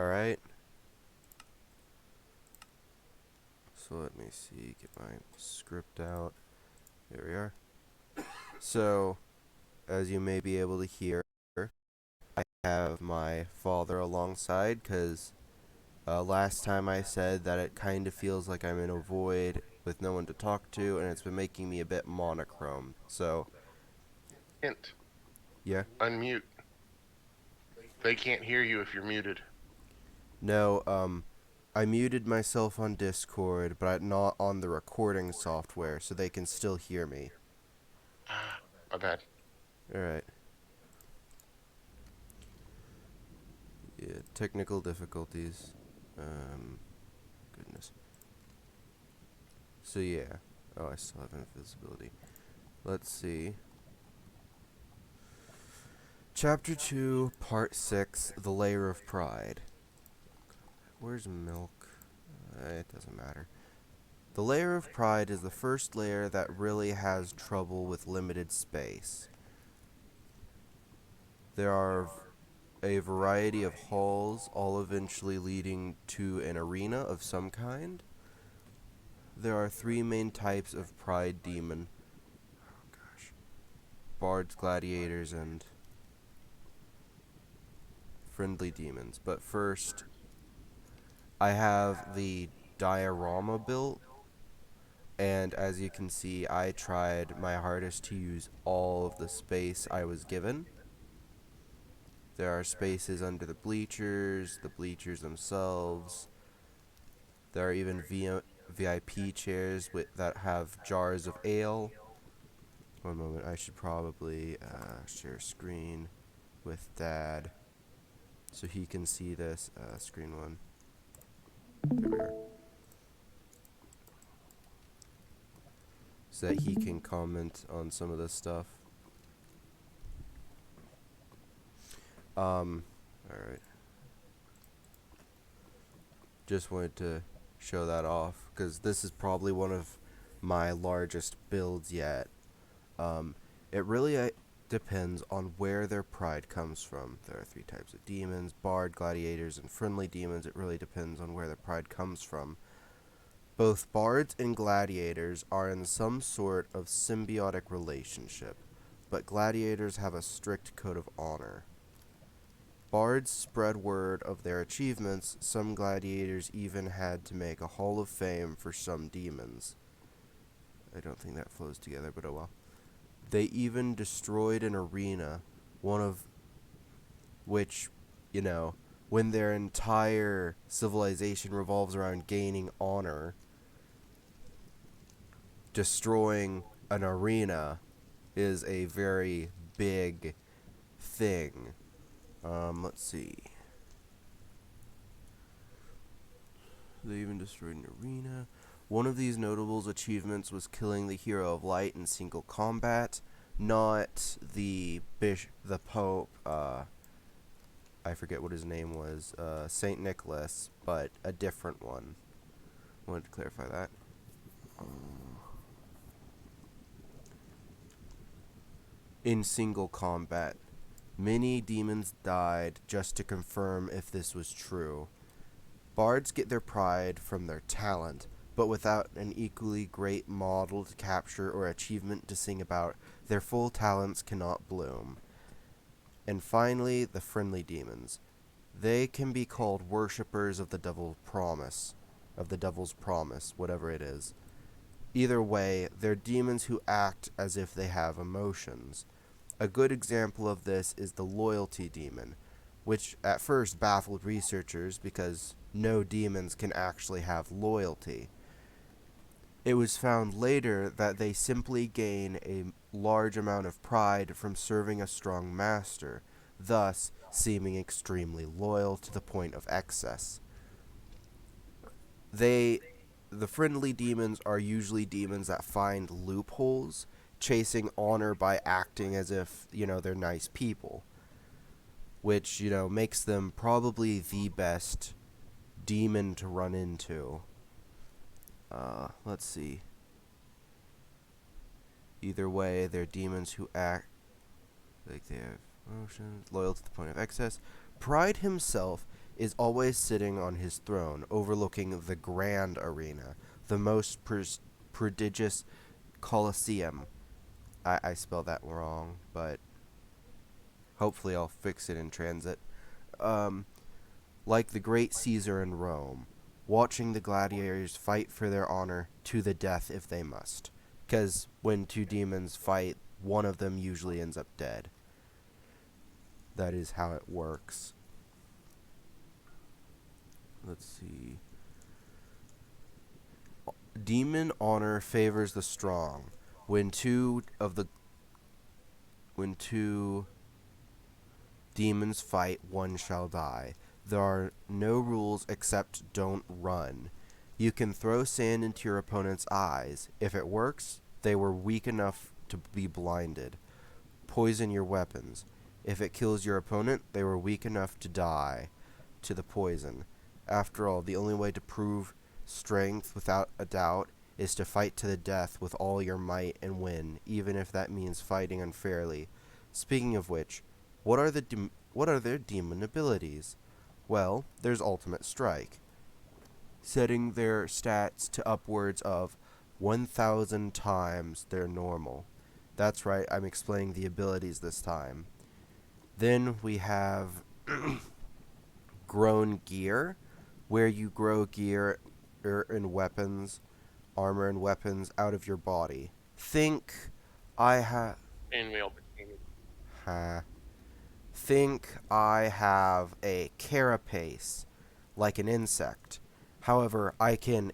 Alright. So let me see, get my script out. There we are. So, as you may be able to hear, I have my father alongside, because last time I said that it kind of feels like I'm in a void with no one to talk to, and it's been making me a bit monochrome. So, Hint. yeah. Unmute. They can't hear you if you're muted. No, I muted myself on Discord, but not on the recording software, so they can still hear me. Ah, my bad. Alright. Yeah, technical difficulties. Goodness. So yeah. Oh, I still have invisibility. Let's see. Chapter 2, part 6, The Layer of Pride. Where's milk? It doesn't matter. The layer of pride is the first layer that really has trouble with limited space. There are a variety of halls, all eventually leading to an arena of some kind. There are three main types of pride demon. Oh gosh. Bards, gladiators, and friendly demons. But first, I have the diorama built, and as you can see, I tried my hardest to use all of the space I was given. There are spaces under the bleachers themselves. There are even VIP chairs that have jars of ale. One moment, I should probably share screen with Dad so he can see this. Screen one. There we are. So that he can comment on some of this stuff. Alright. Just wanted to show that off, because this is probably one of my largest builds yet. It really depends on where their pride comes from. There are three types of demons: bard, gladiators, and friendly demons. It really depends on where their pride comes from. Both bards and gladiators are in some sort of symbiotic relationship, but gladiators have a strict code of honor. Bards spread word of their achievements. Some gladiators even had to make a hall of fame for some demons. I don't think that flows together, but oh well. They even destroyed an arena, one of which, when their entire civilization revolves around gaining honor, destroying an arena is a very big thing. Let's see. They even destroyed an arena. One of these notable achievements was killing the hero of light in single combat, not the Pope, I forget what his name was, Saint Nicholas, but a different one. Wanted to clarify that. In single combat, many demons died just to confirm if this was true. Bards get their pride from their talent, but without an equally great model to capture or achievement to sing about, their full talents cannot bloom. And finally, the friendly demons. They can be called worshippers of the devil's promise, whatever it is. Either way, they're demons who act as if they have emotions. A good example of this is the loyalty demon, which at first baffled researchers because no demons can actually have loyalty. It was found later that they simply gain a large amount of pride from serving a strong master, thus seeming extremely loyal to the point of excess. The friendly demons are usually demons that find loopholes, chasing honor by acting as if, they're nice people, which, makes them probably the best demon to run into. Let's see. Either way, they're demons who act like they have emotions, loyal to the point of excess. Pride himself is always sitting on his throne, overlooking the grand arena, the most prodigious coliseum. I spelled that wrong, but hopefully I'll fix it in transit. Um, like the great Caesar in Rome, watching the gladiators fight for their honor to the death if they must. Because when two demons fight, one of them usually ends up dead. That is how it works. Let's see. Demon honor favors the strong. When two demons fight, one shall die. There are no rules except don't run. You can throw sand into your opponent's eyes. If it works, they were weak enough to be blinded. Poison your weapons. If it kills your opponent, they were weak enough to die to the poison. After all, the only way to prove strength without a doubt is to fight to the death with all your might and win, even if that means fighting unfairly. Speaking of which, what are their demon abilities? Well, there's Ultimate Strike, setting their stats to upwards of 1,000 times their normal. That's right, I'm explaining the abilities this time. Then we have Grown Gear, where you grow gear and weapons, armor and weapons out of your body. Think I have... And we all Think I have a carapace, like an insect. However, I can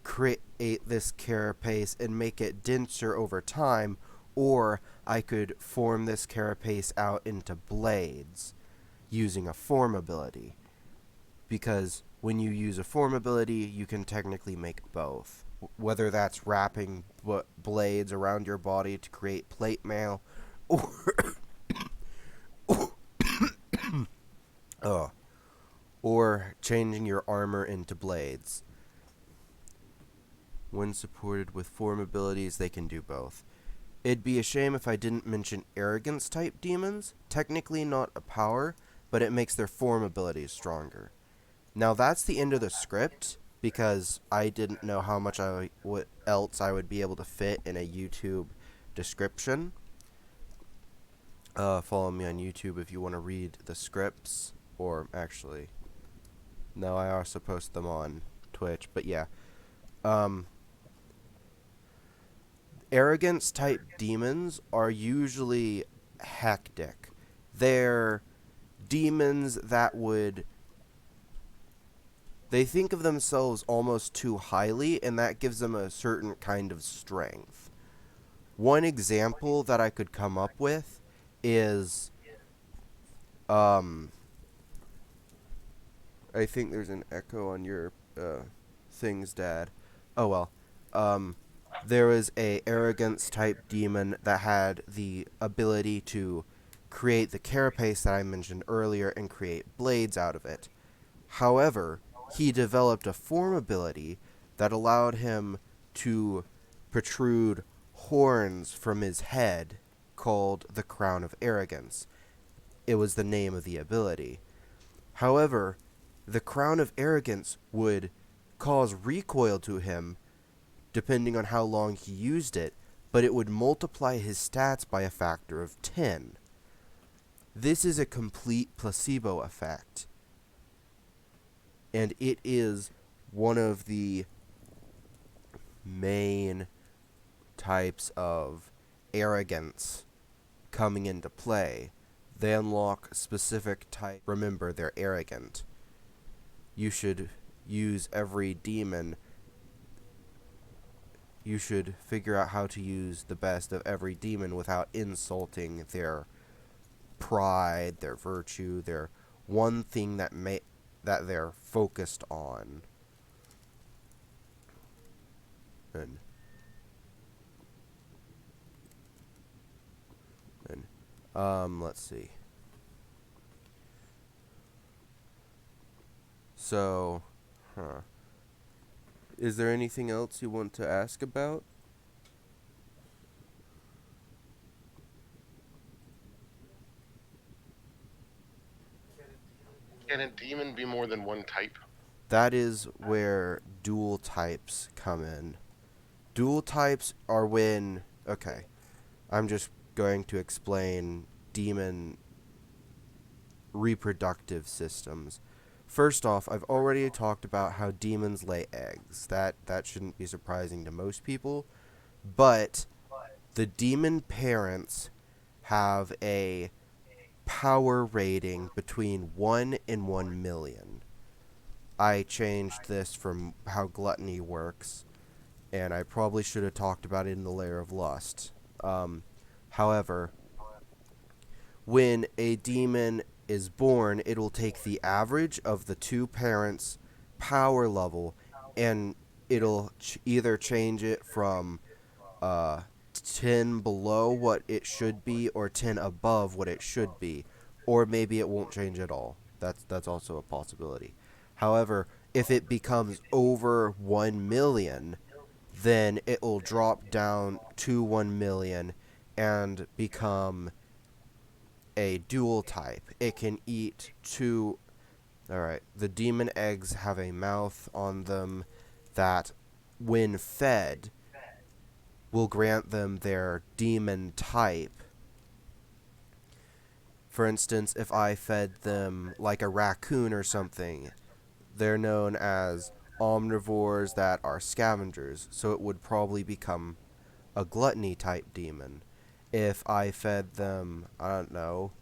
create this carapace and make it denser over time, or I could form this carapace out into blades using a form ability. Because when you use a form ability, you can technically make both. Whether that's wrapping blades around your body to create plate mail, or or changing your armor into blades. When supported with form abilities, they can do both. It'd be a shame if I didn't mention arrogance type demons. Technically not a power, but it makes their form abilities stronger. Now that's the end of the script, because I didn't know how much what else I would be able to fit in a YouTube description. Follow me on YouTube if you want to read the scripts, or actually, no, I also post them on Twitch, but yeah. Arrogance type demons are usually hectic. They're demons that they think of themselves almost too highly, and that gives them a certain kind of strength. One example that I could come up with is, I think there's an echo on your, things, Dad. Oh well. There was a arrogance type demon that had the ability to create the carapace that I mentioned earlier and create blades out of it. However, he developed a form ability that allowed him to protrude horns from his head called the Crown of Arrogance. It was the name of the ability. However, the Crown of Arrogance would cause recoil to him depending on how long he used it, but it would multiply his stats by a factor of 10. This is a complete placebo effect, and it is one of the main types of arrogance coming into play. They unlock specific type. Remember, they're arrogant. You should use every demon. You should figure out how to use the best of every demon without insulting their pride, their virtue, their one thing that they're focused on. And let's see. So, is there anything else you want to ask about? Can a demon be more than one type? That is where dual types come in. Dual types are when... Okay, I'm just going to explain demon reproductive systems. First off, I've already talked about how demons lay eggs. That shouldn't be surprising to most people. But the demon parents have a power rating between 1 and 1 million. I changed this from how gluttony works, and I probably should have talked about it in the layer of lust. However, when a demon is born, it will take the average of the two parents' power level, and it'll either change it from uh, 10 below what it should be or 10 above what it should be, or maybe it won't change at all. That's also a possibility. However, if it becomes over 1 million, then it will drop down to 1 million and become a dual type. It can eat two. Alright, the demon eggs have a mouth on them that, when fed, will grant them their demon type. For instance, if I fed them like a raccoon or something, they're known as omnivores that are scavengers, so it would probably become a gluttony type demon. If I fed them, I don't know,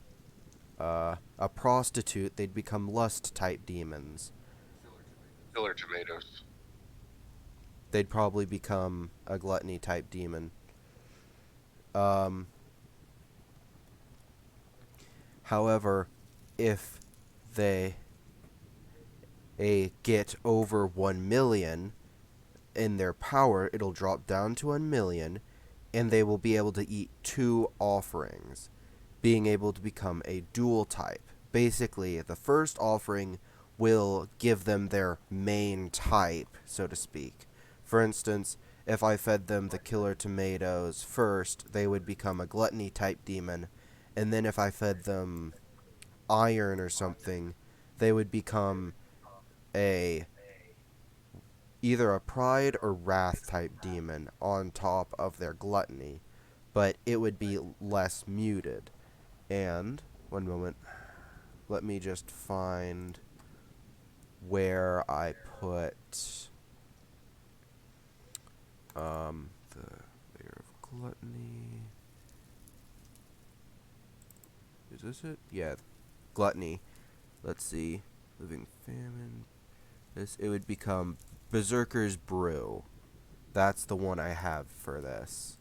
a prostitute, they'd become lust type demons. Killer tomatoes. They'd probably become a gluttony type demon. Um, However, if they get over 1 million in their power, it'll drop down to 1 million, and they will be able to eat two offerings, being able to become a dual type. Basically, the first offering will give them their main type, so to speak. For instance, if I fed them the killer tomatoes first, they would become a gluttony type demon, and then if I fed them iron or something, they would become a either a pride or wrath type demon on top of their gluttony, but it would be less muted. And one moment, let me just find where I put the layer of gluttony. Is this it? Yeah, gluttony. Let's see. Living famine. It would become Berserker's Brew. That's the one I have for this.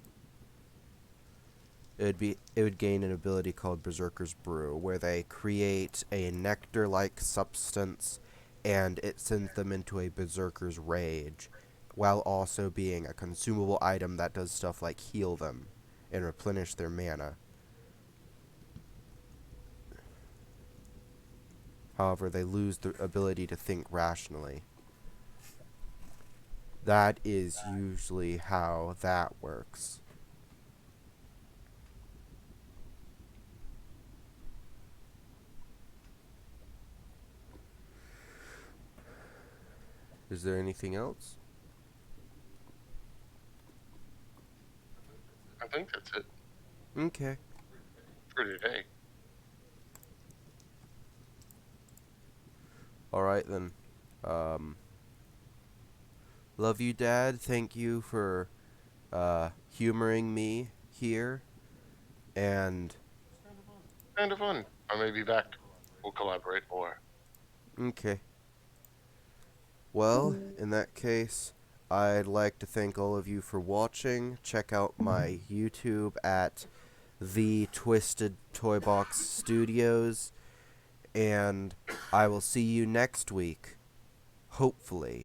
It would gain an ability called Berserker's Brew, where they create a nectar-like substance, and it sends them into a Berserker's Rage, while also being a consumable item that does stuff like heal them and replenish their mana. However, they lose the ability to think rationally. That is usually how that works. Is there anything else? I think that's it Okay. for today. Alright then. Love you, Dad. Thank you for humoring me here. And Kind of fun. I may be back. We'll collaborate more. okay. Well, in that case, I'd like to thank all of you for watching. Check out my YouTube at The Twisted Toy Box Studios. And I will see you next week. Hopefully.